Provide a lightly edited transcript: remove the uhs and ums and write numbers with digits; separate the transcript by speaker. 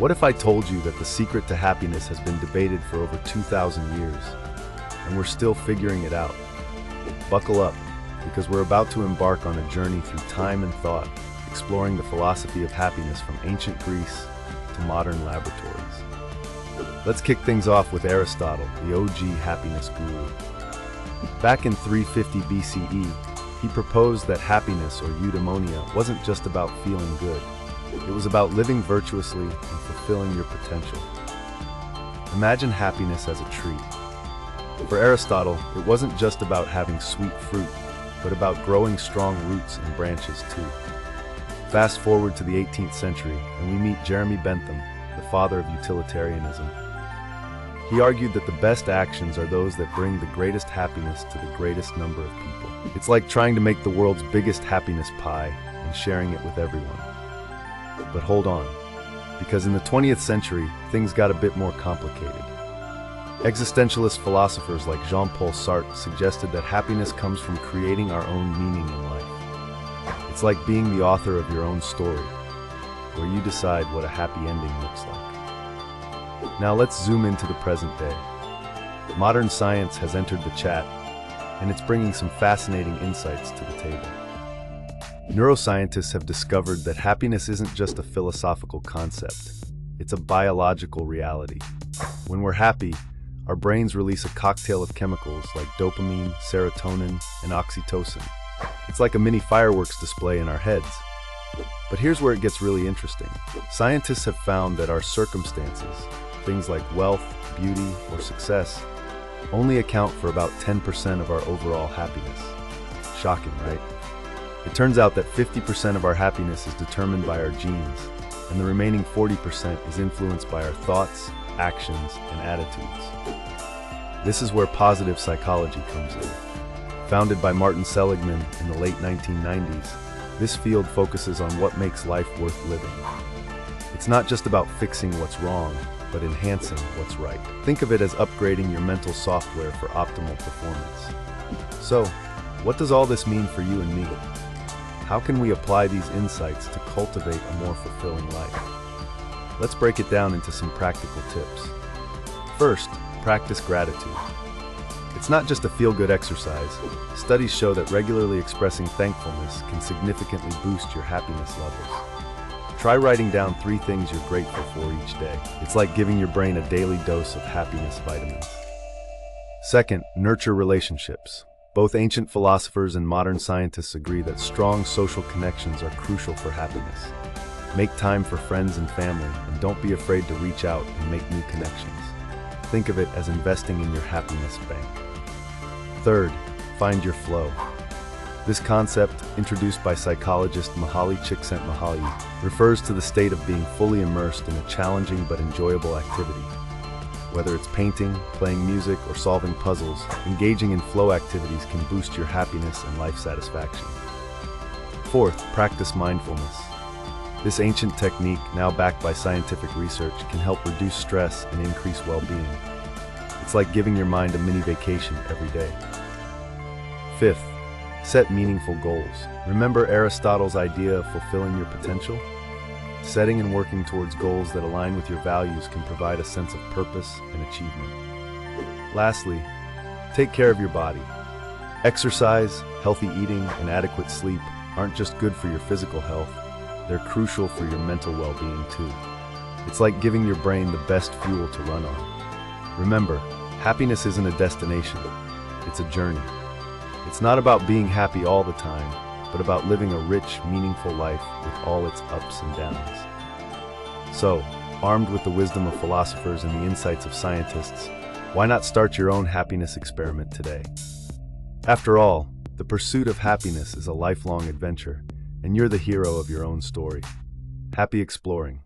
Speaker 1: What if I told you that the secret to happiness has been debated for over 2,000 years, and we're still figuring it out? Buckle up, because we're about to embark on a journey through time and thought, exploring the philosophy of happiness from ancient Greece to modern laboratories. Let's kick things off with Aristotle, the OG happiness guru. Back in 350 BCE, he proposed that happiness, or eudaimonia, wasn't just about feeling good. It was about living virtuously and fulfilling your potential. Imagine happiness as a tree. For Aristotle, it wasn't just about having sweet fruit, but about growing strong roots and branches too. Fast forward to the 18th century, and we meet Jeremy Bentham, the father of utilitarianism. He argued that the best actions are those that bring the greatest happiness to the greatest number of people. It's like trying to make the world's biggest happiness pie and sharing it with everyone. But hold on, because in the 20th century, things got a bit more complicated. Existentialist philosophers like Jean-Paul Sartre suggested that happiness comes from creating our own meaning in life. It's like being the author of your own story, where you decide what a happy ending looks like. Now let's zoom into the present day. Modern science has entered the chat, and it's bringing some fascinating insights to the table. Neuroscientists have discovered that happiness isn't just a philosophical concept, it's a biological reality. When we're happy, our brains release a cocktail of chemicals like dopamine, serotonin, and oxytocin. It's like a mini fireworks display in our heads. But here's where it gets really interesting. Scientists have found that our circumstances, things like wealth, beauty, or success, only account for about 10% of our overall happiness. Shocking, right? It turns out that 50% of our happiness is determined by our genes, and the remaining 40% is influenced by our thoughts, actions, and attitudes. This is where positive psychology comes in. Founded by Martin Seligman in the late 1990s, this field focuses on what makes life worth living. It's not just about fixing what's wrong, but enhancing what's right. Think of it as upgrading your mental software for optimal performance. So, what does all this mean for you and me? How can we apply these insights to cultivate a more fulfilling life? Let's break it down into some practical tips. First, practice gratitude. It's not just a feel-good exercise. Studies show that regularly expressing thankfulness can significantly boost your happiness levels. Try writing down 3 things you're grateful for each day. It's like giving your brain a daily dose of happiness vitamins. Second, nurture relationships. Both ancient philosophers and modern scientists agree that strong social connections are crucial for happiness. Make time for friends and family, and don't be afraid to reach out and make new connections. Think of it as investing in your happiness bank. Third, find your flow. This concept, introduced by psychologist Mihaly Csikszentmihalyi, refers to the state of being fully immersed in a challenging but enjoyable activity. Whether it's painting, playing music, or solving puzzles, engaging in flow activities can boost your happiness and life satisfaction. Fourth, practice mindfulness. This ancient technique, now backed by scientific research, can help reduce stress and increase well-being. It's like giving your mind a mini vacation every day. Fifth, set meaningful goals. Remember Aristotle's idea of fulfilling your potential? Setting and working towards goals that align with your values can provide a sense of purpose and achievement. Lastly, take care of your body. Exercise, healthy eating, and adequate sleep aren't just good for your physical health, they're crucial for your mental well-being too. It's like giving your brain the best fuel to run on. Remember, happiness isn't a destination, it's a journey. It's not about being happy all the time, but about living a rich, meaningful life with all its ups and downs. So, armed with the wisdom of philosophers and the insights of scientists, why not start your own happiness experiment today? After all, the pursuit of happiness is a lifelong adventure, and you're the hero of your own story. Happy exploring.